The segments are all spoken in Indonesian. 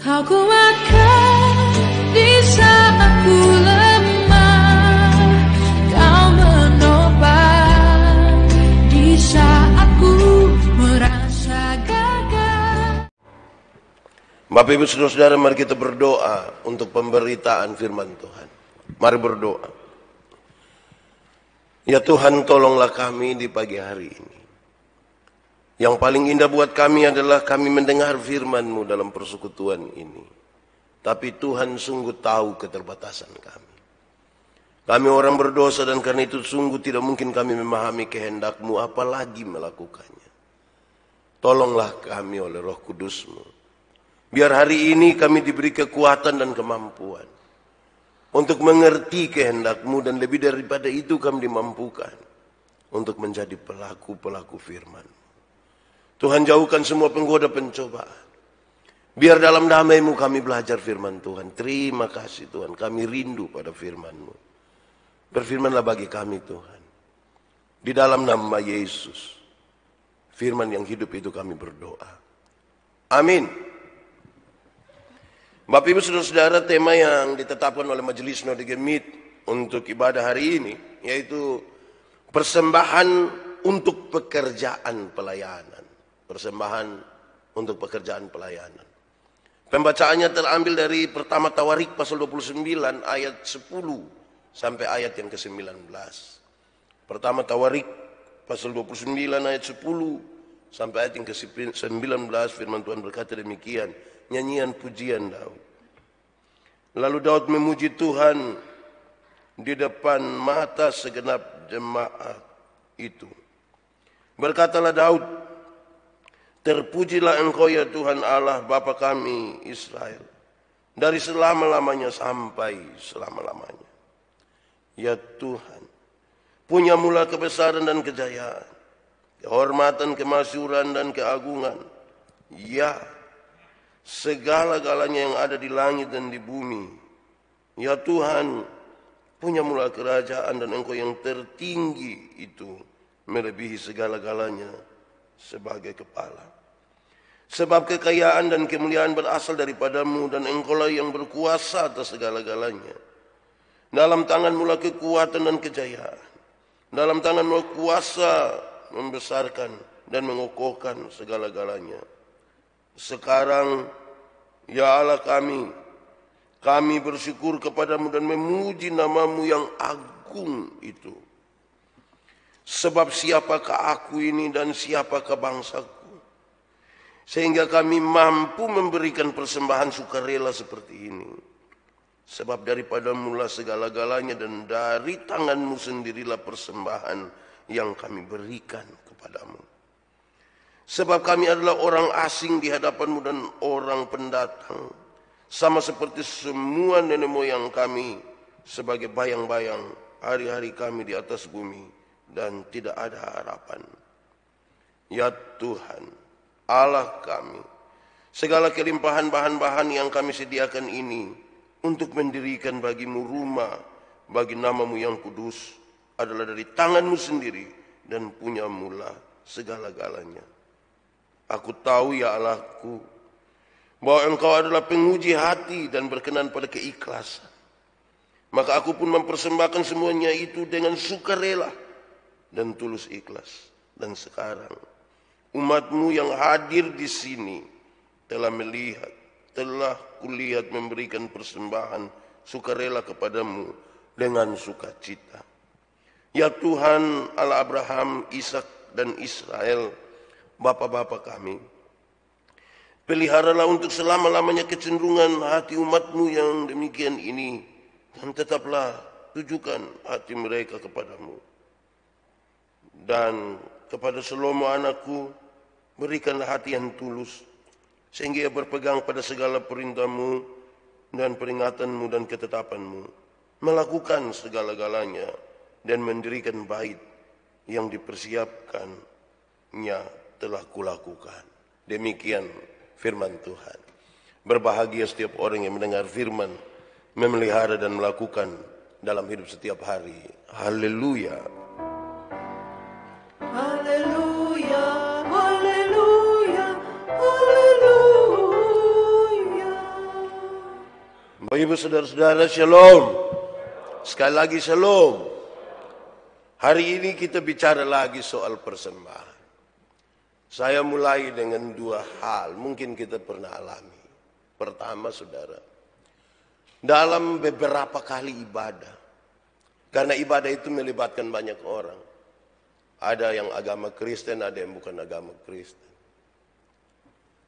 Kau kuatkan di saat aku lemah, Kau menopang di saat ku merasa gagal. Bapak Ibu Saudara-saudara, mari kita berdoa untuk pemberitaan firman Tuhan. Mari berdoa. Ya Tuhan, tolonglah kami di pagi hari ini. Yang paling indah buat kami adalah kami mendengar firman-Mu dalam persekutuan ini. Tapi Tuhan sungguh tahu keterbatasan kami. Kami orang berdosa dan karena itu sungguh tidak mungkin kami memahami kehendak-Mu apalagi melakukannya. Tolonglah kami oleh Roh Kudus-Mu. Biar hari ini kami diberi kekuatan dan kemampuan untuk mengerti kehendak-Mu dan lebih daripada itu kami dimampukan untuk menjadi pelaku-pelaku firman. Tuhan, jauhkan semua penggoda pencobaan. Biar dalam damai-Mu kami belajar firman Tuhan. Terima kasih Tuhan, kami rindu pada firman-Mu. Berfirmanlah bagi kami Tuhan. Di dalam nama Yesus, firman yang hidup itu kami berdoa. Amin. Bapak Ibu Saudara-saudara, tema yang ditetapkan oleh Majelis No Gemit untuk ibadah hari ini yaitu persembahan untuk pekerjaan pelayanan. Persembahan untuk pekerjaan pelayanan. Pembacaannya terambil dari pertama Tawarik pasal 29 ayat 10 sampai ayat yang ke-19. Pertama Tawarik pasal 29 ayat 10 sampai ayat yang ke-19, firman Tuhan berkata demikian. Nyanyian pujian Daud. Lalu Daud memuji Tuhan di depan mata segenap jemaat itu. Berkatalah Daud, terpujilah Engkau ya Tuhan Allah Bapa kami Israel, dari selama-lamanya sampai selama-lamanya. Ya Tuhan, punya mula kebesaran dan kejayaan, kehormatan, kemasyhuran dan keagungan. Ya, segala-galanya yang ada di langit dan di bumi. Ya Tuhan, punya mula kerajaan dan Engkau yang tertinggi itu melebihi segala-galanya sebagai kepala. Sebab kekayaan dan kemuliaan berasal daripada-Mu dan Engkau-lah yang berkuasa atas segala-galanya. Dalam tangan-Mu lah kekuatan dan kejayaan. Dalam tangan-Mu kuasa membesarkan dan mengokohkan segala-galanya. Sekarang, ya Allah kami bersyukur kepadamu dan memuji nama-Mu yang agung itu. Sebab siapakah aku ini dan siapakah bangsaku, sehingga kami mampu memberikan persembahan sukarela seperti ini. Sebab daripada-Mu lah segala-galanya dan dari tangan-Mu sendirilah persembahan yang kami berikan kepadamu. Sebab kami adalah orang asing di hadapan-Mu dan orang pendatang, sama seperti semua nenek moyang kami, sebagai bayang-bayang hari-hari kami di atas bumi, dan tidak ada harapan. Ya Tuhan, Allah kami, segala kelimpahan bahan-bahan yang kami sediakan ini untuk mendirikan bagi-Mu rumah, bagi nama-Mu yang kudus, adalah dari tangan-Mu sendiri dan punya-Mu lah segala-galanya. Aku tahu ya Allahku, bahwa Engkau adalah penguji hati dan berkenan pada keikhlasan. Maka aku pun mempersembahkan semuanya itu dengan sukarela dan tulus ikhlas. Dan sekarang umat-Mu yang hadir di sini telah kulihat memberikan persembahan sukarela kepadamu dengan sukacita. Ya Tuhan Allah Abraham, Ishak dan Israel, Bapa-bapa kami, peliharalah untuk selama-lamanya kecenderungan hati umat-Mu yang demikian ini, dan tetaplah tujukan hati mereka kepadamu. Dan kepada Salomo anakku, berikanlah hati yang tulus, sehingga ia berpegang pada segala perintah-Mu dan peringatan-Mu dan ketetapan-Mu, melakukan segala-galanya dan mendirikan bait yang dipersiapkannya telah kulakukan. Demikian firman Tuhan. Berbahagia setiap orang yang mendengar firman, memelihara dan melakukan dalam hidup setiap hari. Haleluya. Haleluya, haleluya, haleluya. Bapak Ibu saudara-saudara, shalom. Sekali lagi shalom. Hari ini kita bicara lagi soal persembahan. Saya mulai dengan dua hal mungkin kita pernah alami. Pertama, saudara, dalam beberapa kali ibadah, karena ibadah itu melibatkan banyak orang. Ada yang agama Kristen, ada yang bukan agama Kristen.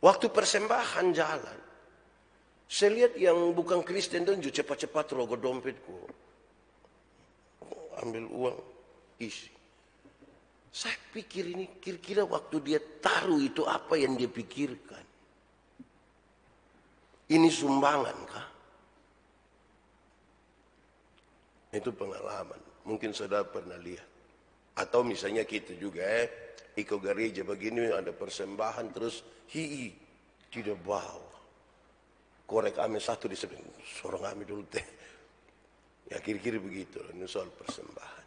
Waktu persembahan jalan, saya lihat yang bukan Kristen dan juga cepat-cepat rogoh dompetku, ambil uang, isi. Saya pikir ini kira-kira waktu dia taruh itu apa yang dia pikirkan? Ini sumbangan kah? Itu pengalaman. Mungkin saudara pernah lihat. Atau misalnya kita juga ikut gereja begini ada persembahan terus tidak bawa. Korek ame satu di sebelah. Sorong ame dulu teh. Ya kira-kira begitu. Ini soal persembahan.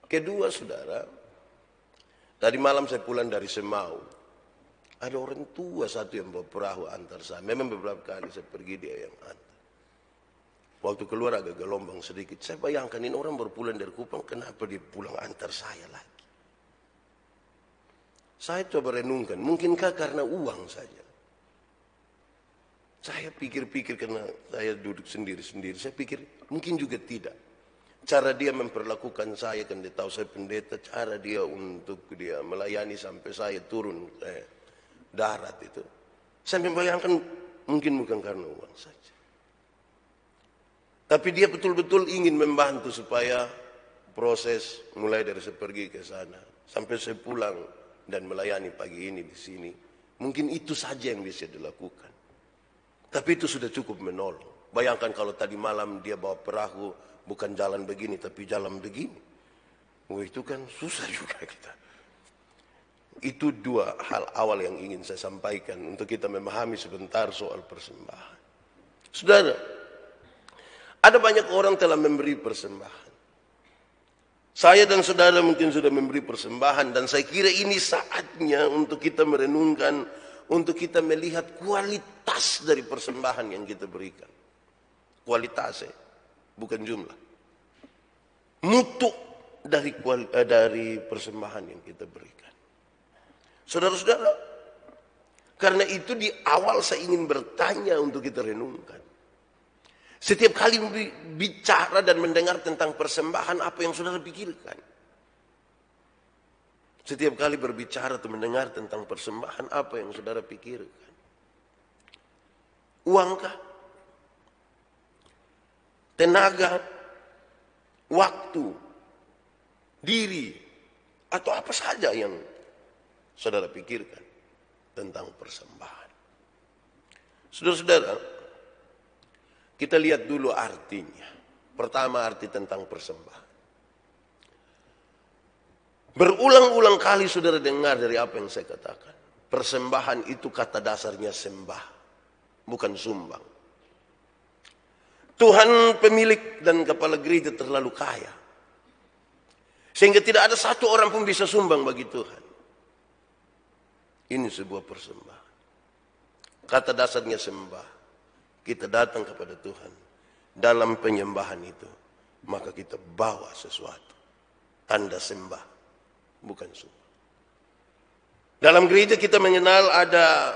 Kedua, saudara, tadi malam saya pulang dari Semau. Ada orang tua satu yang bawa perahu antar saya. Memang beberapa kali saya pergi dia yang antar. Waktu keluar agak gelombang sedikit. Saya bayangkan ini orang baru pulang dari Kupang. Kenapa dia pulang antar saya lagi? Saya coba renungkan. Mungkinkah karena uang saja? Saya pikir-pikir karena saya duduk sendiri-sendiri. Saya pikir mungkin juga tidak. Cara dia memperlakukan saya, kan dia tahu saya pendeta. Cara dia untuk dia melayani sampai saya turun darat itu. Saya membayangkan mungkin bukan karena uang saja. Tapi dia betul-betul ingin membantu supaya proses mulai dari saya pergi ke sana. Sampai saya pulang dan melayani pagi ini di sini. Mungkin itu saja yang bisa dilakukan. Tapi itu sudah cukup menolong. Bayangkan kalau tadi malam dia bawa perahu. Bukan jalan begini, tapi jalan begini. Itu kan susah juga kita. Itu dua hal awal yang ingin saya sampaikan. Untuk kita memahami sebentar soal persembahan. Saudara, ada banyak orang telah memberi persembahan. Saya dan saudara mungkin sudah memberi persembahan. Dan saya kira ini saatnya untuk kita merenungkan. Untuk kita melihat kualitas dari persembahan yang kita berikan. Kualitasnya, bukan jumlah. Mutu dari persembahan yang kita berikan. Saudara-saudara, karena itu di awal saya ingin bertanya untuk kita renungkan. Setiap kali bicara dan mendengar tentang persembahan, apa yang saudara pikirkan? Setiap kali berbicara atau mendengar tentang persembahan, apa yang saudara pikirkan? Uangkah? Tenaga? Waktu? Diri? Atau apa saja yang saudara pikirkan tentang persembahan? Saudara-saudara, kita lihat dulu artinya. Pertama, arti tentang persembahan. Berulang-ulang kali saudara dengar dari apa yang saya katakan. Persembahan itu kata dasarnya sembah, bukan sumbang. Tuhan pemilik dan kepala gereja terlalu kaya. Sehingga tidak ada satu orang pun bisa sumbang bagi Tuhan. Ini sebuah persembahan. Kata dasarnya sembah. Kita datang kepada Tuhan. Dalam penyembahan itu, maka kita bawa sesuatu. Tanda sembah. Bukan sumbang. Dalam gereja kita mengenal ada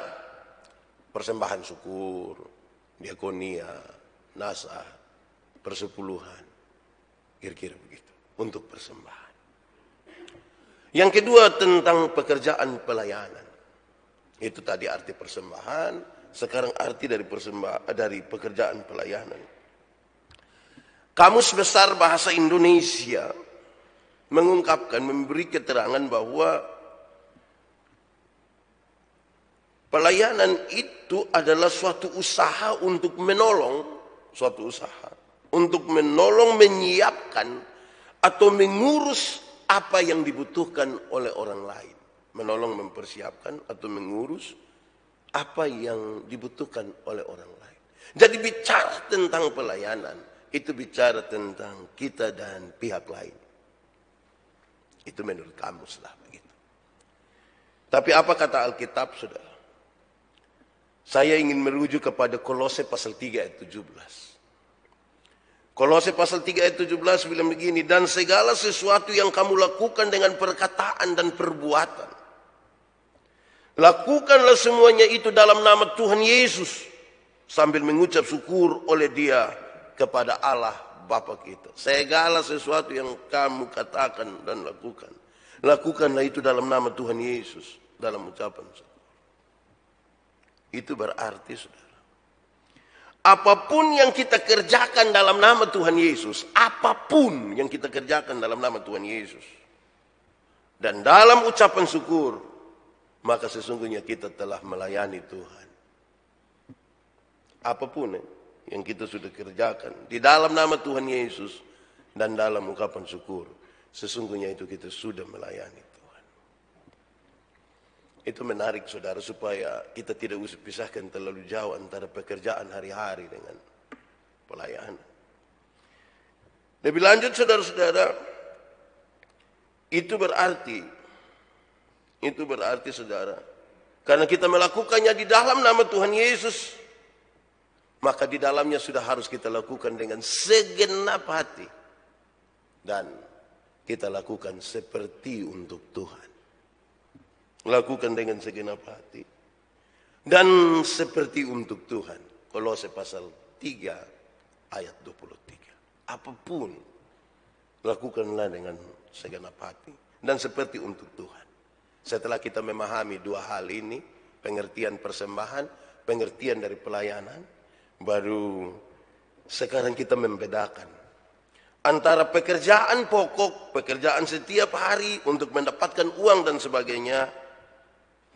persembahan syukur, diakonia, nasah, persepuluhan. Kira-kira begitu. Untuk persembahan. Yang kedua tentang pekerjaan pelayanan. Itu tadi arti persembahan. Sekarang arti dari pekerjaan pelayanan. Kamus Besar Bahasa Indonesia mengungkapkan, memberi keterangan bahwa pelayanan itu adalah suatu usaha untuk menolong, menyiapkan atau mengurus apa yang dibutuhkan oleh orang lain. Menolong, mempersiapkan atau mengurus apa yang dibutuhkan oleh orang lain. Jadi bicara tentang pelayanan, itu bicara tentang kita dan pihak lain. Itu menurut kamus lah begitu. Tapi apa kata Alkitab, saudara? Saya ingin merujuk kepada Kolose pasal 3 ayat 17. Kolose pasal 3 ayat 17 bilang begini, dan segala sesuatu yang kamu lakukan dengan perkataan dan perbuatan, lakukanlah semuanya itu dalam nama Tuhan Yesus, sambil mengucap syukur oleh Dia kepada Allah Bapa kita. Segala sesuatu yang kamu katakan dan lakukan, lakukanlah itu dalam nama Tuhan Yesus, dalam ucapan syukur. Itu berarti, saudara, apapun yang kita kerjakan dalam nama Tuhan Yesus, apapun yang kita kerjakan dalam nama Tuhan Yesus, dan dalam ucapan syukur, maka sesungguhnya kita telah melayani Tuhan. Apapun yang kita sudah kerjakan di dalam nama Tuhan Yesus dan dalam ungkapan syukur, sesungguhnya itu kita sudah melayani Tuhan. Itu menarik, saudara, supaya kita tidak usah pisahkan terlalu jauh antara pekerjaan hari-hari dengan pelayanan. Lebih lanjut, saudara-saudara, itu berarti, saudara, karena kita melakukannya di dalam nama Tuhan Yesus, maka di dalamnya sudah harus kita lakukan dengan segenap hati, dan kita lakukan seperti untuk Tuhan. Lakukan dengan segenap hati dan seperti untuk Tuhan. Kolose pasal 3 ayat 23. Apapun lakukanlah dengan segenap hati dan seperti untuk Tuhan. Setelah kita memahami dua hal ini, pengertian persembahan, pengertian dari pelayanan, baru sekarang kita membedakan antara pekerjaan pokok, pekerjaan setiap hari untuk mendapatkan uang dan sebagainya,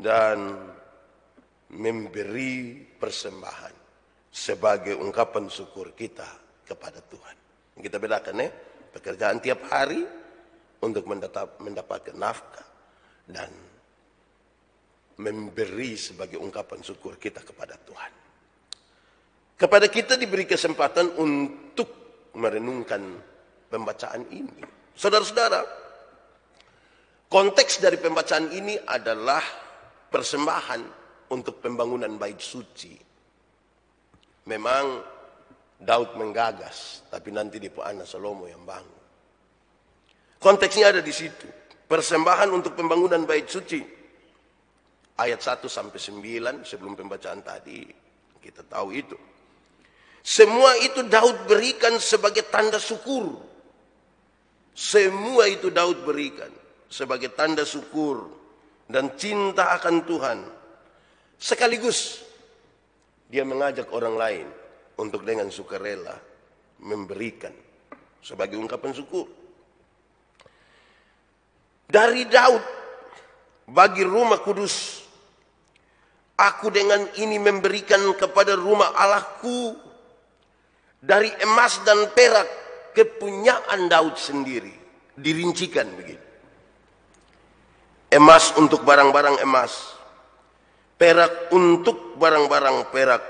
dan memberi persembahan sebagai ungkapan syukur kita kepada Tuhan. Kita bedakan, pekerjaan tiap hari untuk mendapatkan nafkah, dan memberi sebagai ungkapan syukur kita kepada Tuhan. Kepada kita diberi kesempatan untuk merenungkan pembacaan ini. Saudara-saudara, konteks dari pembacaan ini adalah persembahan untuk pembangunan bait suci. Memang Daud menggagas, tapi nanti di anak Salomo yang bangun. Konteksnya ada di situ. Persembahan untuk pembangunan bait suci. Ayat 1 sampai 9 sebelum pembacaan tadi kita tahu itu. Semua itu Daud berikan sebagai tanda syukur. Semua itu Daud berikan sebagai tanda syukur dan cinta akan Tuhan. Sekaligus dia mengajak orang lain untuk dengan sukarela memberikan sebagai ungkapan syukur. Dari Daud bagi rumah kudus, aku dengan ini memberikan kepada rumah Allahku dari emas dan perak, kepunyaan Daud sendiri. Dirincikan begitu. Emas untuk barang-barang emas, perak untuk barang-barang perak,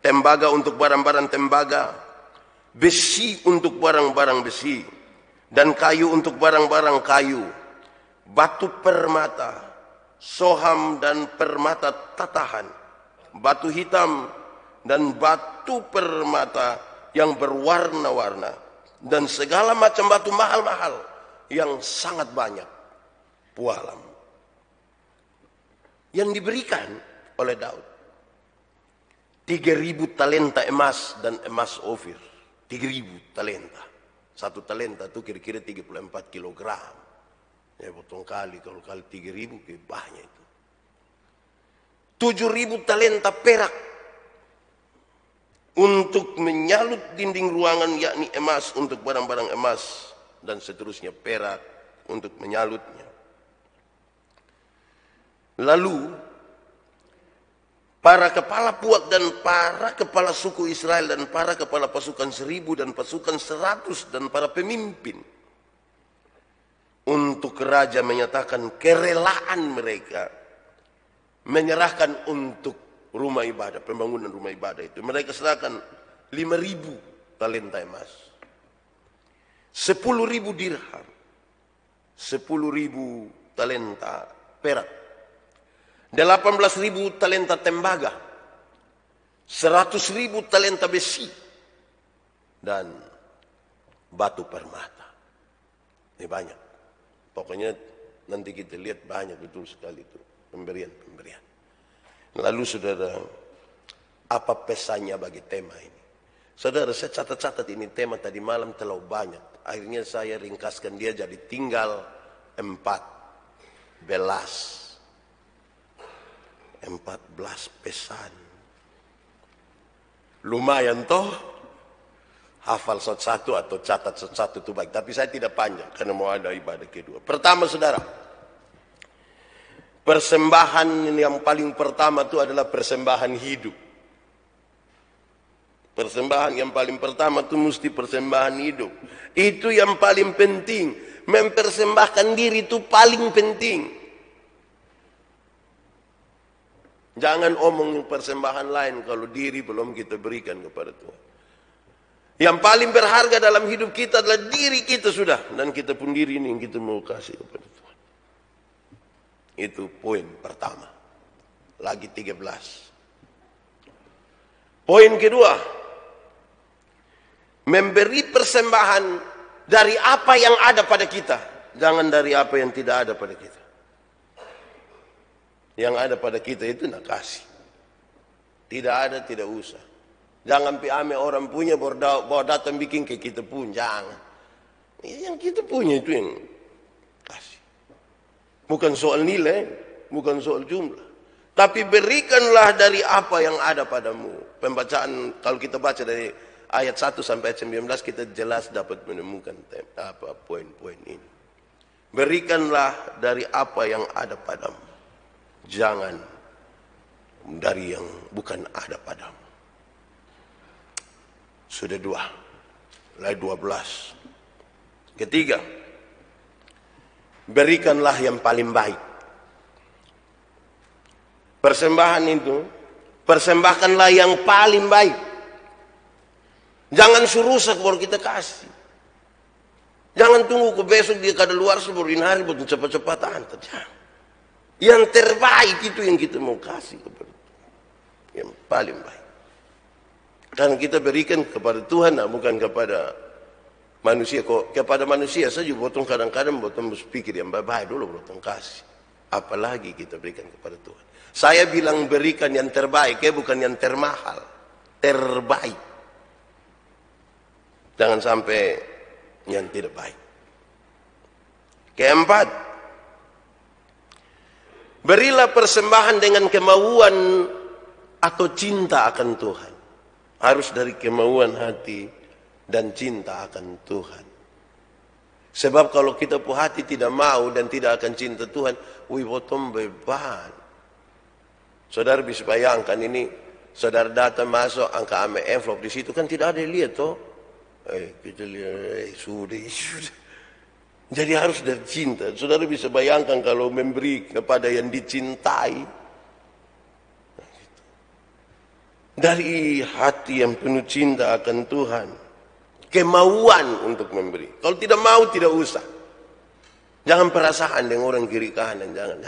tembaga untuk barang-barang tembaga, besi untuk barang-barang besi, dan kayu untuk barang-barang kayu, batu permata, soham dan permata tatahan, batu hitam dan batu permata yang berwarna-warna, dan segala macam batu mahal-mahal yang sangat banyak. Pualam yang diberikan oleh Daud. 3.000 talenta emas dan emas Ofir. 3.000 talenta. 1 talenta itu kira-kira 34 kilogram. Ya, potong kali, kalau kali 3.000 ke banyak itu. 7.000 talenta perak untuk menyalut dinding ruangan, yakni emas untuk barang-barang emas, dan seterusnya perak untuk menyalutnya. Lalu para kepala puak dan para kepala suku Israel dan para kepala pasukan 1.000 dan pasukan 100 dan para pemimpin untuk raja menyatakan kerelaan mereka menyerahkan untuk rumah ibadah, pembangunan rumah ibadah itu. Mereka serahkan 5.000 talenta emas, 10.000 dirham, 10.000 talenta perak, 18.000 talenta tembaga, 100.000 talenta besi, dan batu permata. Ini banyak. Pokoknya nanti kita lihat banyak betul sekali itu pemberian-pemberian. Lalu saudara, apa pesannya bagi tema ini? Saudara, saya catat-catat ini tema tadi malam terlalu banyak. Akhirnya saya ringkaskan dia jadi tinggal 14 pesan. Lumayan toh, hafal satu atau catat satu itu baik. Tapi saya tidak panjang karena mau ada ibadah kedua. Pertama saudara, persembahan yang paling pertama itu adalah persembahan hidup. Persembahan yang paling pertama itu mesti persembahan hidup. Itu yang paling penting. Mempersembahkan diri itu paling penting. Jangan omong persembahan lain kalau diri belum kita berikan kepada Tuhan. Yang paling berharga dalam hidup kita adalah diri kita sudah. Dan kita pun diri ini yang kita mau kasih kepada Tuhan. Itu poin pertama. Lagi 13. Poin kedua. Memberi persembahan dari apa yang ada pada kita. Jangan dari apa yang tidak ada pada kita. Yang ada pada kita itu nak kasih. Tidak ada, tidak usah. Jangan ame orang punya bawa datang bikin ke kita pun. Jangan. Yang kita punya itu yang kasih. Bukan soal nilai, bukan soal jumlah. Tapi berikanlah dari apa yang ada padamu. Pembacaan, kalau kita baca dari ayat 1 sampai ayat 19 kita jelas dapat menemukan poin-poin ini. Berikanlah dari apa yang ada padamu. Jangan dari yang bukan ada padamu. Sudah 2. Mulai 12. Ketiga. Berikanlah yang paling baik. Persembahan itu, persembahkanlah yang paling baik. Jangan suruh rusak baru kita kasih. Jangan tunggu ke besok dia kada luar sebelum hari buat cepat-cepat antar. Yang terbaik itu yang kita mau kasih kepada Tuhan. Yang paling baik. Dan kita berikan kepada Tuhan, bukan kepada manusia. Kok kepada manusia saja potong kadang-kadang potong berpikir yang baik dulu potong kasih. Apalagi kita berikan kepada Tuhan. Saya bilang berikan yang terbaik, bukan yang termahal. Terbaik. Jangan sampai yang tidak baik. Keempat, berilah persembahan dengan kemauan atau cinta akan Tuhan. Harus dari kemauan hati dan cinta akan Tuhan. Sebab kalau kita punya hati tidak mau dan tidak akan cinta Tuhan, potong beban. Saudara bisa bayangkan ini, saudara datang masuk angka ame envelope di situ kan tidak ada yang lihat toh. Kita lihat sudah. Jadi harus dari cinta. Saudara bisa bayangkan kalau memberi kepada yang dicintai dari hati yang penuh cinta akan Tuhan, kemauan untuk memberi. Kalau tidak mau tidak usah. Jangan perasaan dengan orang kiri kanan, jangan.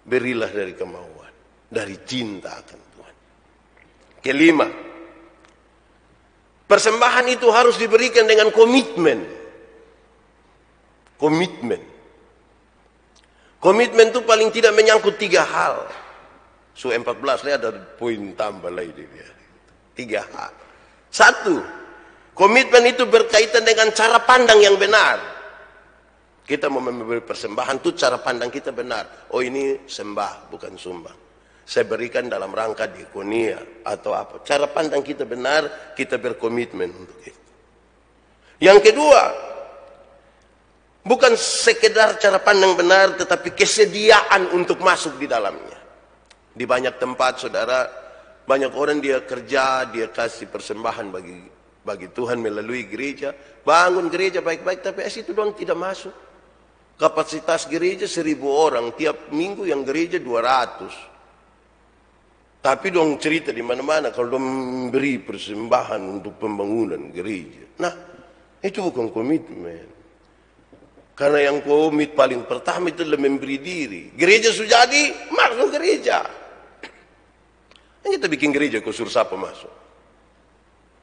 Berilah dari kemauan, dari cinta akan Tuhan. Kelima, persembahan itu harus diberikan dengan komitmen. Komitmen itu paling tidak menyangkut 3 hal. 14 ini ada poin tambah lagi dia. 3 hal. 1, komitmen itu berkaitan dengan cara pandang yang benar. Kita mau memberi persembahan itu cara pandang kita benar. Oh ini sembah bukan sumbang. Saya berikan dalam rangka diakonia atau apa. Cara pandang kita benar, kita berkomitmen untuk itu. Yang kedua, bukan sekedar cara pandang benar, tetapi kesediaan untuk masuk di dalamnya. Di banyak tempat, saudara, banyak orang dia kerja, dia kasih persembahan bagi Tuhan melalui gereja. Bangun gereja baik-baik, tapi situ doang tidak masuk. Kapasitas gereja 1.000 orang, tiap minggu yang gereja 200. Tapi dong cerita di mana-mana kalau dong memberi persembahan untuk pembangunan gereja. Nah, itu bukan komitmen. Karena yang komit paling pertama itu adalah memberi diri. Gereja sudah jadi, masuk gereja. Kita bikin gereja kok suruh siapa masuk.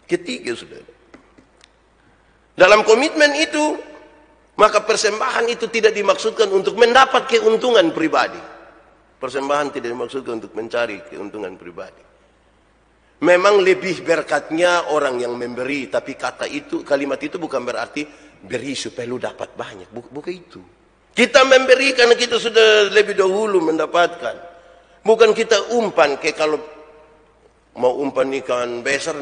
Ketiga, saudara. Dalam komitmen itu, maka persembahan itu tidak dimaksudkan untuk mendapat keuntungan pribadi. Persembahan tidak dimaksudkan untuk mencari keuntungan pribadi. Memang lebih berkatnya orang yang memberi, tapi kalimat itu bukan berarti beri supaya lu dapat banyak. Bukan itu. Kita memberi karena kita sudah lebih dahulu mendapatkan. Bukan kita umpan, kayak kalau mau umpan ikan besar,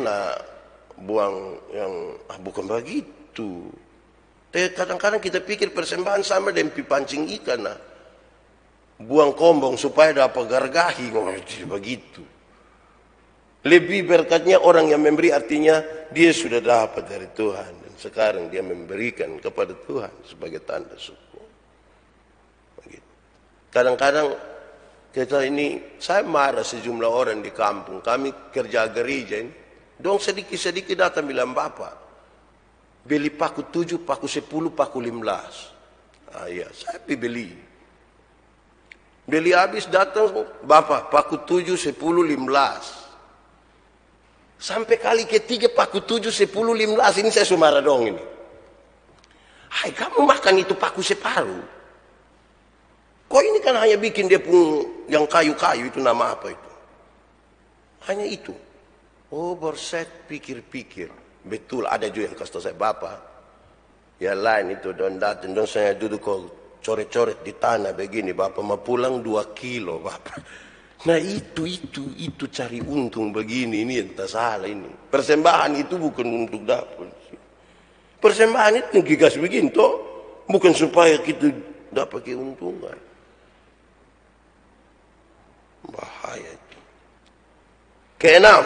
buang yang bukan begitu. Kadang-kadang kita pikir persembahan sama dengan pancing ikan, buang kombong supaya dapat gargahi, tidak begitu. Lebih berkatnya orang yang memberi, artinya dia sudah dapat dari Tuhan dan sekarang dia memberikan kepada Tuhan sebagai tanda syukur. Begitu. Kadang-kadang saya marah sejumlah orang di kampung, kami kerja gereja ini, dong sedikit-sedikit datang bilang, Bapak, beli paku 7, paku 10, paku 15. Iya, saya beli. Beli habis datang, Bapak, paku 7, 10, 15. Sampai kali ketiga paku 7, 10, 15, ini saya sumarah dong ini. Hai, kamu makan itu paku separuh. Kok ini kan hanya bikin dia pun yang kayu-kayu itu, nama apa itu? Hanya itu. Oh, borset pikir-pikir. Betul, ada juga yang kasih tahu saya, Bapak. Ya lain itu, don datang, don saya duduk kok coret-coret di tanah begini, Bapak mau pulang 2 kilo, Bapak. Nah itu cari untung begini, ini entah salah ini. Persembahan itu bukan untuk dapat. Persembahan itu ngigas begini toh, bukan supaya kita dapat keuntungan. Bahaya itu. Keenam,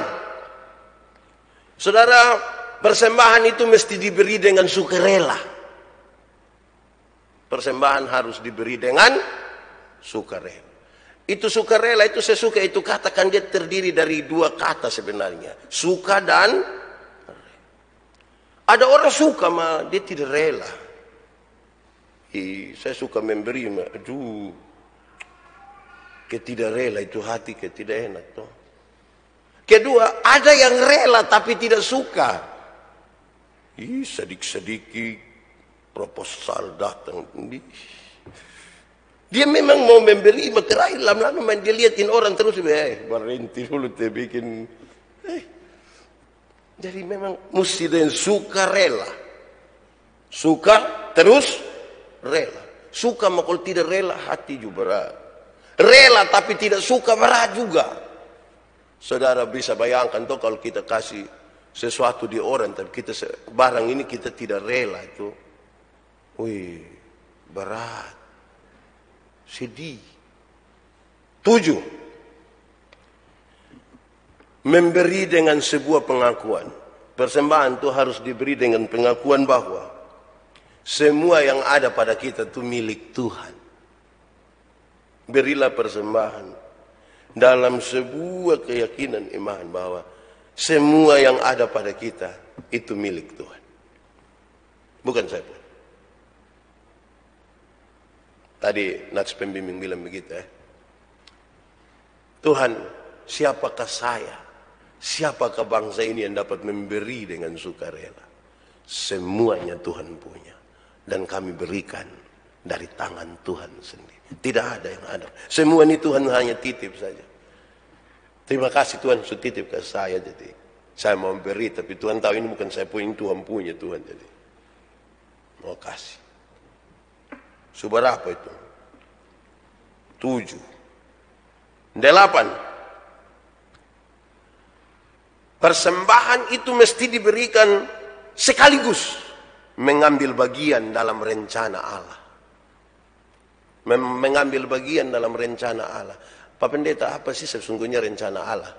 saudara, persembahan itu mesti diberi dengan sukarela. Persembahan harus diberi dengan sukarela. Itu sukarela, itu saya suka, itu katakan dia terdiri dari 2 kata sebenarnya. Suka dan ada orang suka dia tidak rela. Saya suka memberi, aduh, tidak rela itu hati tidak enak toh. Kedua, ada yang rela tapi tidak suka. Sedikit-sedikit proposal datang. Dia memang mau memberi, terakhir lama-lama dia liatin orang terus, berhenti dulu dia bikin. Jadi memang mesti dengan suka rela. Suka terus rela. Suka kalau tidak rela hati juga berat. Rela tapi tidak suka berat juga. Saudara bisa bayangkan tuh kalau kita kasih sesuatu di orang, tapi barang ini kita tidak rela itu. Berat. Sedih. 7. Memberi dengan sebuah pengakuan. Persembahan itu harus diberi dengan pengakuan bahwa semua yang ada pada kita itu milik Tuhan. Berilah persembahan dalam sebuah keyakinan iman bahwa semua yang ada pada kita itu milik Tuhan. Bukan saya. Tadi Nats pembimbing bilang begitu Tuhan, siapakah saya? Siapakah bangsa ini yang dapat memberi dengan sukarela? Semuanya Tuhan punya. Dan kami berikan dari tangan Tuhan sendiri. Tidak ada yang ada. Semua ini Tuhan hanya titip saja. Terima kasih Tuhan sudah titip ke saya. Jadi saya mau beri, tapi Tuhan tahu ini bukan saya punya, Tuhan punya Tuhan. Jadi mau kasih. Seberapa itu? 7. 8. Persembahan itu mesti diberikan sekaligus mengambil bagian dalam rencana Allah. Mengambil bagian dalam rencana Allah. Pak Pendeta, apa sih sesungguhnya rencana Allah?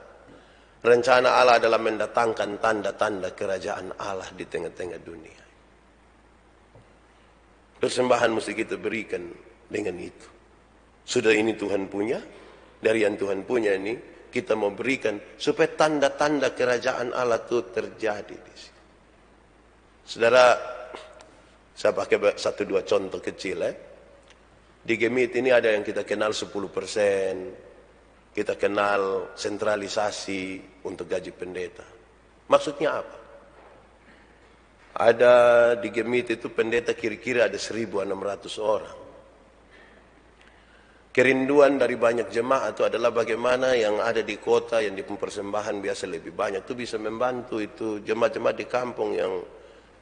Rencana Allah adalah mendatangkan tanda-tanda kerajaan Allah di tengah-tengah dunia. Persembahan mesti kita berikan dengan itu. Sudah ini Tuhan punya, dari yang Tuhan punya ini kita mau berikan supaya tanda-tanda kerajaan Allah itu terjadi di sini. Saudara, saya pakai 1-2 contoh kecil. Di Gemit ini ada yang kita kenal 10%, kita kenal sentralisasi untuk gaji pendeta. Maksudnya apa? Ada di Gemit itu pendeta kira-kira ada 1.600 orang. Kerinduan dari banyak jemaat itu adalah bagaimana yang ada di kota yang di persembahan biasa lebih banyak itu bisa membantu itu jemaat-jemaat di kampung yang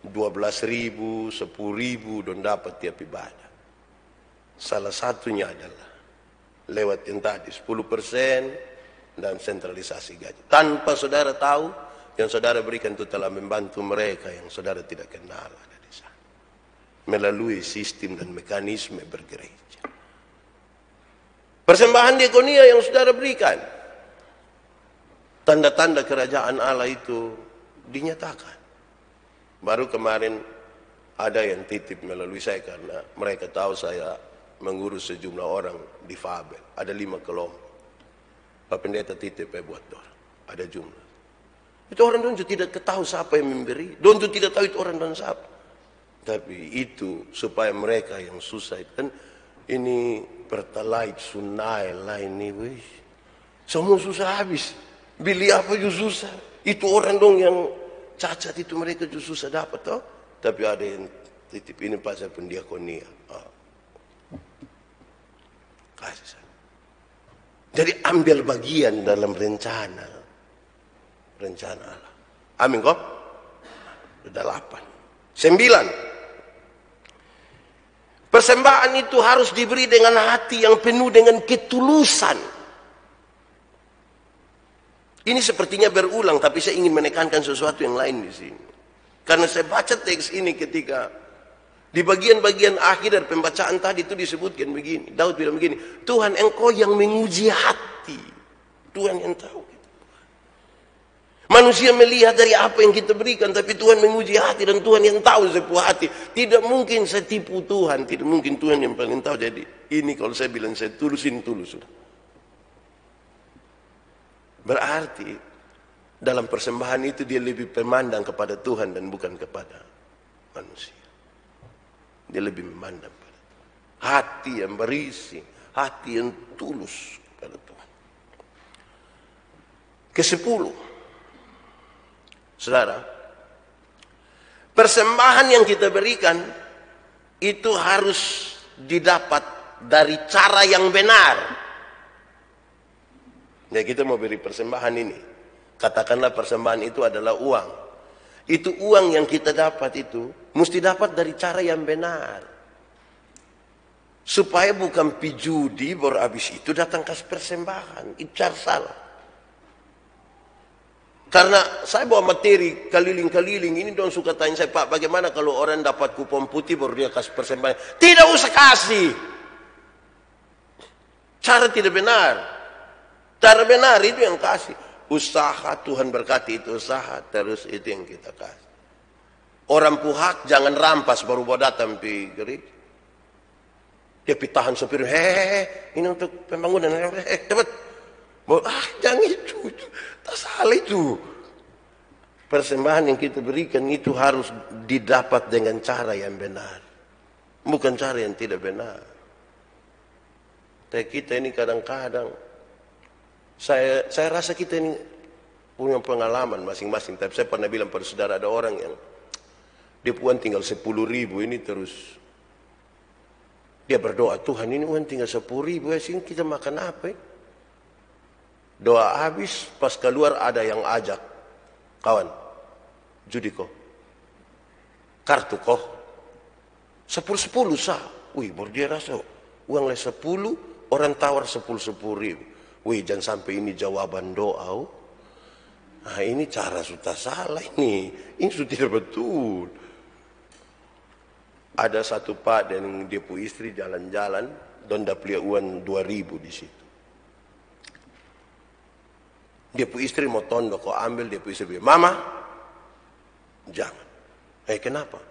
12.000, 10.000 dan dapat tiap ibadah. Salah satunya adalah lewat yang tadi 10% dan sentralisasi gaji. Tanpa saudara tahu, yang saudara berikan itu telah membantu mereka yang saudara tidak kenal ada di sana. Melalui sistem dan mekanisme bergereja. Persembahan diakonia yang saudara berikan, tanda-tanda kerajaan Allah itu dinyatakan. Baru kemarin ada yang titip melalui saya karena mereka tahu saya mengurus sejumlah orang difabel. Ada 5 kelompok. Pak Pendeta titip buat orang. Ada jumlah. Itu orang donjo tidak ketahui siapa yang memberi. Donjo tidak tahu itu orang dan siapa. Tapi itu supaya mereka yang susah itu kan ini pertalite sunai lah ini wis. Semua susah habis. Beli apa juga susah. Itu orang dong yang cacat itu mereka juga susah dapat toh. Tapi ada yang titip ini pasal pendiakonia. Kasih saya. Jadi ambil bagian dalam rencana Allah. Amin kok? Sudah 8. 9. Persembahan itu harus diberi dengan hati yang penuh dengan ketulusan. Ini sepertinya berulang, tapi saya ingin menekankan sesuatu yang lain di sini. Karena saya baca teks ini ketika di bagian-bagian akhir dari pembacaan tadi itu disebutkan begini. Daud bilang begini, Tuhan engkau yang menguji hati. Tuhan yang tahu. Manusia melihat dari apa yang kita berikan, tapi Tuhan menguji hati dan Tuhan yang tahu sebuah hati. Tidak mungkin saya tipu Tuhan, tidak mungkin Tuhan yang paling tahu. Jadi ini kalau saya bilang saya tulusin tulus. Berarti dalam persembahan itu dia lebih memandang kepada Tuhan dan bukan kepada manusia. Dia lebih memandang pada Tuhan. Hati yang berisi, hati yang tulus kepada Tuhan. Ke-10. Saudara, persembahan yang kita berikan itu harus didapat dari cara yang benar. Ya kita mau beri persembahan ini. Katakanlah persembahan itu adalah uang. Itu uang yang kita dapat itu mesti dapat dari cara yang benar. Supaya bukan pijudi baru habis itu datang kasih persembahan. Itu cara salah. Karena saya bawa materi keliling-keliling ini dong suka tanya saya, Pak bagaimana kalau orang dapat kupon putih baru dia kasih persembahan. Tidak usah kasih. Cara tidak benar. Cara benar itu yang kasih. Usaha Tuhan berkati itu usaha terus itu yang kita kasih. Orang puhak jangan rampas baru bawa datang pi gereja. Dia pitahan sopir, ini untuk pembangunan, cepat. Jangan itu. Tak salah itu. Persembahan yang kita berikan itu harus didapat dengan cara yang benar. Bukan cara yang tidak benar. Tapi kita ini kadang-kadang, saya rasa kita ini punya pengalaman masing-masing. Tapi saya pernah bilang pada saudara ada orang yang dia puan tinggal 10.000 ini terus. Dia berdoa, Tuhan ini uang tinggal 10.000, sini kita makan apa ya? Doa habis, pas keluar ada yang ajak. Kawan, judi kok. Kartu kok. 10 sah. Wih, baru dia rasa. Uang le 10, orang tawar 10.000. Wih, jangan sampai ini jawaban doa. Nah, ini cara sudah salah ini. Ini sudah tidak betul. Ada satu pak dan dia pu istri jalan-jalan. Dan dapat uang 2.000 di situ. Dia pu istri mau tondok, kau ambil, dia pu istri bilang, Mama, jangan. Kenapa?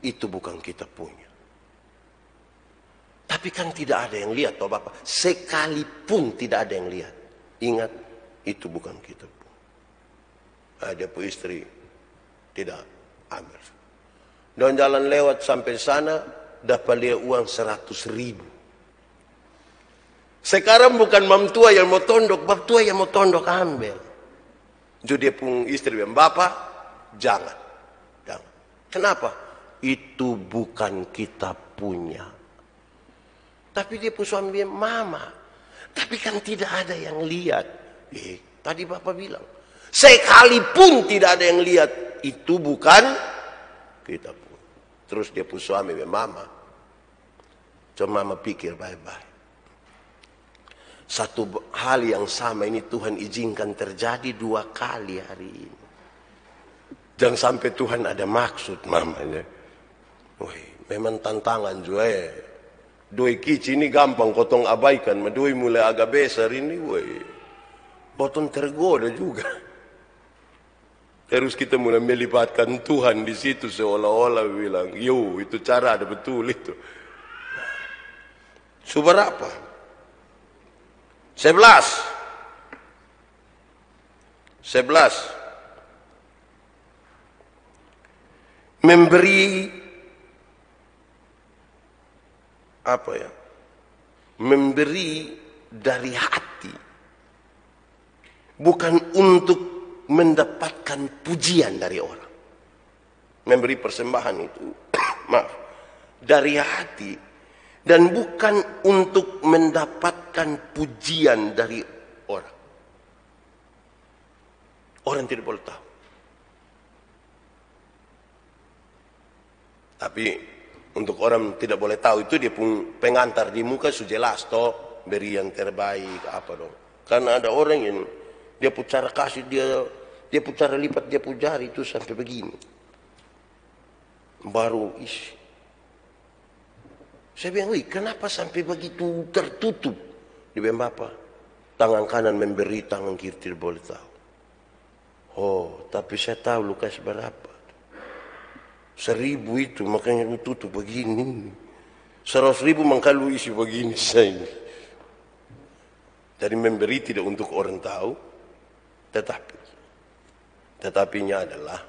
Itu bukan kita punya. Tapi kan tidak ada yang lihat, toh Bapak. Sekalipun tidak ada yang lihat. Ingat, itu bukan kita punya. Dia pu istri tidak ambil. Dan jalan lewat sampai sana, dapat dia uang 100.000. Sekarang bukan mam tua yang mau tondok, bab tua yang mau tondok ambil. Jadi dia pun istri bilang, bapak jangan. Kenapa? Itu bukan kita punya. Tapi dia pun suami bilang, mama, tapi kan tidak ada yang lihat. Tadi bapak bilang, sekalipun tidak ada yang lihat, itu bukan kita pun. Terus dia pun suami bilang, mama, coba mama pikir baik-baik. Satu hal yang sama ini Tuhan izinkan terjadi 2 kali hari ini. Jangan sampai Tuhan ada maksud mamanya. Memang tantangan juga ya. Doi kici ini gampang kotong abaikan. Doi mulai agak besar ini. Potong tergoda juga. Terus kita mulai melibatkan Tuhan di situ seolah-olah bilang, yo itu cara ada betul itu. Seberapa? 11. Memberi apa ya? Memberi dari hati. Bukan untuk mendapatkan pujian dari orang. Memberi persembahan itu maaf, dari hati. Dan bukan untuk mendapatkan pujian dari orang. Orang tidak boleh tahu. Tapi untuk orang tidak boleh tahu itu dia pun pengantar di muka sudah jelas toh, beri yang terbaik apa dong. Karena ada orang yang dia pun cara kasih dia pun cara lipat dia pun jari itu sampai begini. Baru isi. Saya bilang, kenapa sampai begitu tertutup? Dia bilang, bapak, tangan kanan memberi, tangan kiri tidak boleh tahu. Oh, tapi saya tahu Lukas berapa. 1.000 itu, makanya tutup begini. 100.000 makanya lu isi begini saya. Jadi memberi tidak untuk orang tahu, tetapinya adalah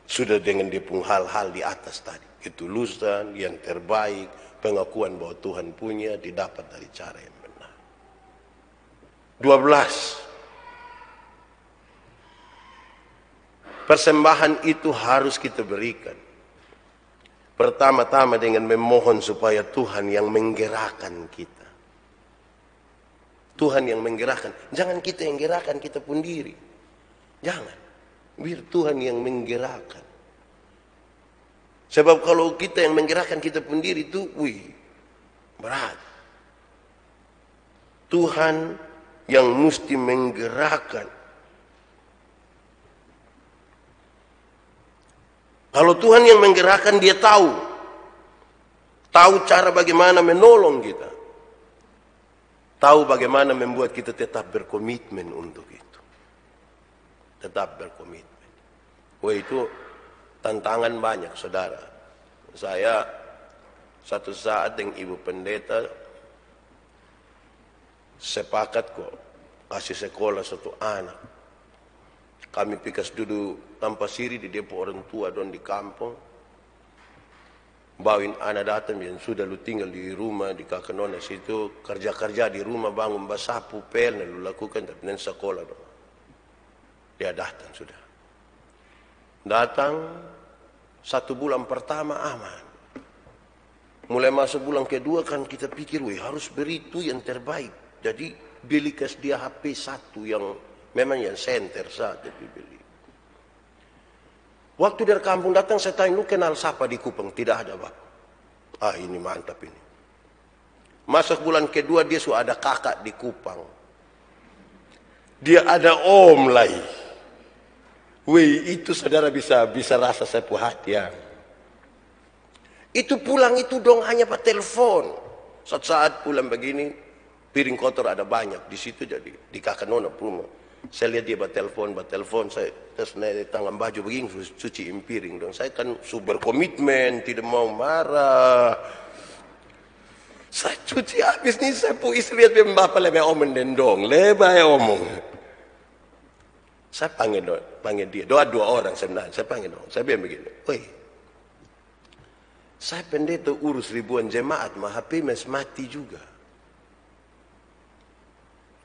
sudah dengan dia pun hal-hal di atas tadi. Ketulusan yang terbaik, pengakuan bahwa Tuhan punya didapat dari cara yang benar. 12. Persembahan itu harus kita berikan. Pertama-tama dengan memohon supaya Tuhan yang menggerakkan kita. Tuhan yang menggerakkan. Jangan kita yang gerakkan kita pun diri. Jangan. Biar Tuhan yang menggerakkan. Sebab kalau kita yang menggerakkan kita pun diri itu, berat. Tuhan yang mesti menggerakkan. Kalau Tuhan yang menggerakkan, dia tahu cara bagaimana menolong kita. Tahu bagaimana membuat kita tetap berkomitmen untuk itu. Tetap berkomitmen. Itu tantangan banyak, saudara. Saya satu saat dengan ibu pendeta sepakat kok kasih sekolah satu anak. Kami pikas duduk tanpa siri di depo orang tua don di kampung. Bawin anak datang yang sudah lu tinggal di rumah di Kakanona situ, kerja-kerja di rumah, bangun basapu pel lu lakukan tapi nanti sekolah dong. Dia datang sudah. Datang 1 bulan pertama aman. Mulai masuk bulan kedua kan kita pikir, harus beri itu yang terbaik. Jadi beli kas dia HP 1 yang memang yang center saja dibeli. Waktu dari kampung datang saya tanya, lu kenal siapa di Kupang? Tidak ada, Pak. Ini mantap ini. Masuk bulan kedua dia sudah ada kakak di Kupang. Dia ada om lagi. Itu saudara bisa rasa saya puas hati ya. Itu pulang itu dong hanya pak telepon. Saat pulang begini, piring kotor ada banyak di situ jadi di Kakanona rumah. Saya lihat dia bertelepon, saya terus naik tangan baju begini cuciin piring dong. Saya kan super komitmen, tidak mau marah. Saya cuci habis nih, saya pun istri lihat dia bapak lebih omong dendong, lebih omong. Saya panggil dia, dua orang sebenarnya, saya panggil dong. Saya bilang begini, Saya pendeta urus ribuan jemaat, mah HP mati juga.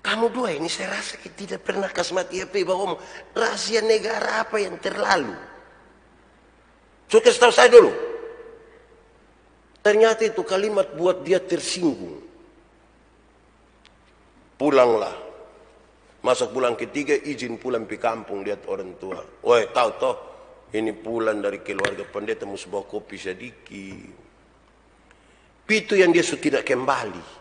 Kamu dua ini saya rasa tidak pernah kasih mati HP, bahwa rahasia negara apa yang terlalu. So kasih tahu saya dulu. Ternyata itu kalimat buat dia tersinggung. Pulanglah. Masuk bulan ketiga, izin pulang ke kampung, lihat orang tua. Woi, tahu toh, ini pulang dari keluarga pendeta, mesti bawa kopi sedikit. Itu yang dia sudah tidak kembali.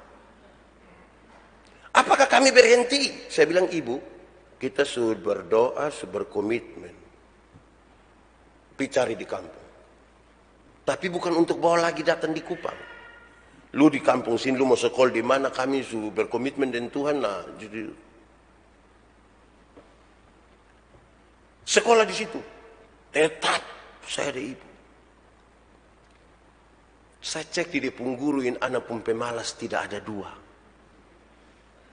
Apakah kami berhenti? Saya bilang, ibu, kita sudah berdoa, sudah berkomitmen. Cari di kampung. Tapi bukan untuk bawa lagi datang di Kupang. Lu di kampung sini, lu mau sekolah di mana, kami sudah berkomitmen dengan Tuhan. Nah, jadi sekolah di situ. Tetap saya ada ibu. Saya cek di depung guruin anak pun pemalas tidak ada dua.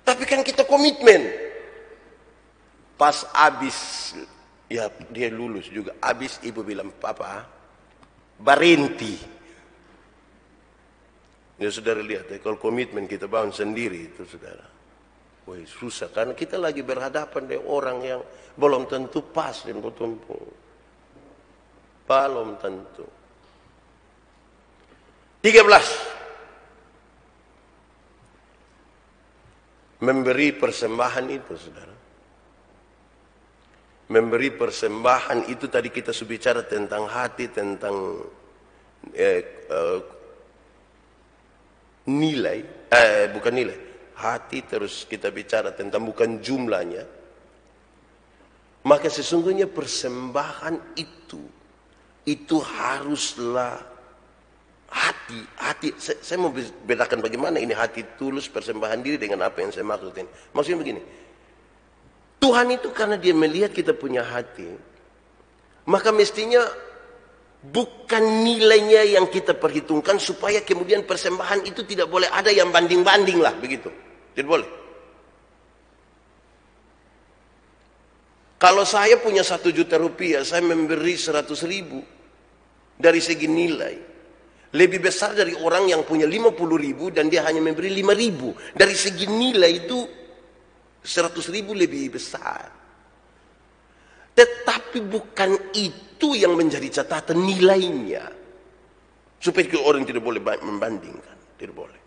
Tapi kan kita komitmen. Pas abis, ya dia lulus juga. Abis ibu bilang, papa, berhenti. Ya saudara lihat ya, kalau komitmen kita bangun sendiri itu saudara. Wah susah, karena kita lagi berhadapan dengan orang yang belum tentu pas dan bertumpu. Belum tentu. 13. Memberi persembahan itu, saudara. Memberi persembahan itu tadi kita sudah bicara tentang hati, tentang nilai, bukan nilai, hati, terus kita bicara tentang bukan jumlahnya. Maka sesungguhnya persembahan itu haruslah hati. Saya mau bedakan bagaimana ini hati tulus persembahan diri dengan apa yang saya maksudin. Maksudnya begini, Tuhan itu karena dia melihat kita punya hati, maka mestinya bukan nilainya yang kita perhitungkan, supaya kemudian persembahan itu tidak boleh ada yang banding-banding lah, begitu. Tidak boleh. Kalau saya punya 1 juta rupiah, saya memberi 100.000 dari segi nilai. Lebih besar dari orang yang punya 50.000 dan dia hanya memberi 5.000. Dari segi nilai itu 100.000 lebih besar. Tetapi bukan itu yang menjadi catatan nilainya. Supaya orang tidak boleh membandingkan. Tidak boleh.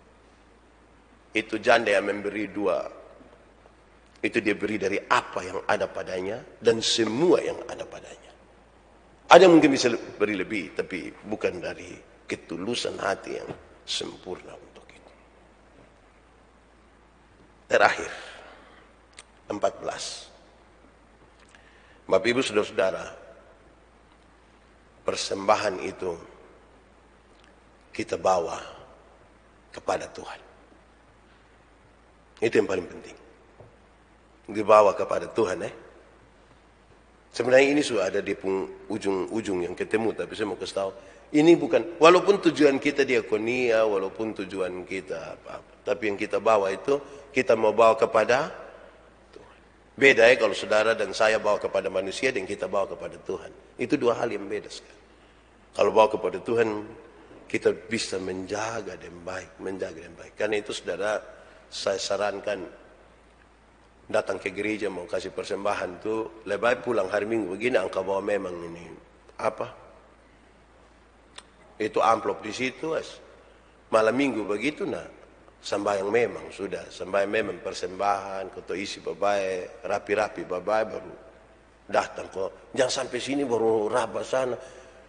Itu janda yang memberi 2. Itu dia beri dari apa yang ada padanya dan semua yang ada padanya. Ada yang mungkin bisa beri lebih, tapi bukan dari ketulusan hati yang sempurna untuk itu. Terakhir, 14. Bapak Ibu Saudara-saudara, persembahan itu kita bawa kepada Tuhan. Itu yang paling penting. Dibawa kepada Tuhan. Sebenarnya ini sudah ada di ujung-ujung yang ketemu, tapi saya mau kasih tahu. Ini bukan, walaupun tujuan kita diakonia, walaupun tujuan kita apa-apa, tapi yang kita bawa itu, kita mau bawa kepada Tuhan. Beda ya kalau saudara dan saya bawa kepada manusia dan kita bawa kepada Tuhan. Itu dua hal yang beda sekali. Kalau bawa kepada Tuhan, kita bisa menjaga dengan baik. Karena itu saudara, saya sarankan datang ke gereja mau kasih persembahan tuh, lebih baik pulang hari Minggu begini, angka bawa memang ini apa? Itu amplop di situ, malam Minggu begitu, nah sembahyang memang sudah, sembahyang memang persembahan, kau isi babai, rapi-rapi babai baru datang kok. Jangan sampai sini baru raba sana.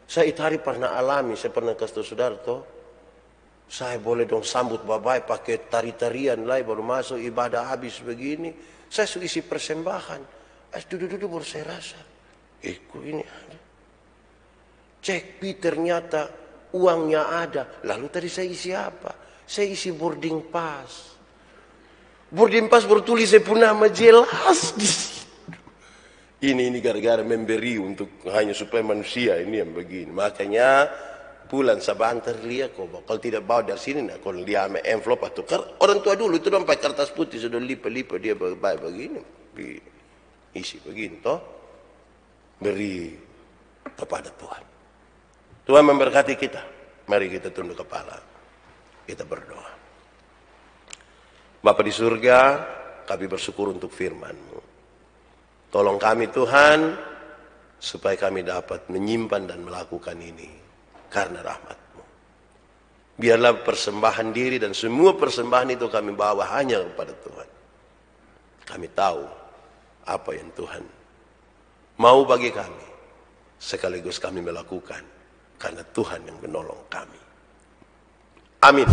Saya itu hari pernah alami, saya pernah kasih saudara toh, saya boleh dong sambut babai pakai tari-tarian lah, baru masuk ibadah habis begini, saya sudah isi persembahan, duduk-duduk baru saya rasa, kok ini ada. Cek ternyata uangnya ada. Lalu tadi saya isi apa? Saya isi boarding pass. Boarding pass bertulis saya pun nama jelas di situ. Ini gara-gara memberi untuk hanya supaya manusia ini yang begini. Makanya pulang sabantar lihat kok. Kalau tidak bawa dari sini, nah kalau dia ambil envelope atau orang tua dulu itu pakai kertas putih sudah lipat-lipat dia baik begini, isi begini toh, beri kepada Tuhan. Tuhan memberkati kita. Mari kita tunduk kepala, kita berdoa. Bapa di surga, kami bersyukur untuk firman-Mu. Tolong kami Tuhan, supaya kami dapat menyimpan dan melakukan ini karena rahmat-Mu. Biarlah persembahan diri dan semua persembahan itu kami bawa hanya kepada Tuhan. Kami tahu apa yang Tuhan mau bagi kami, sekaligus kami melakukan karena Tuhan yang menolong kami. Amin.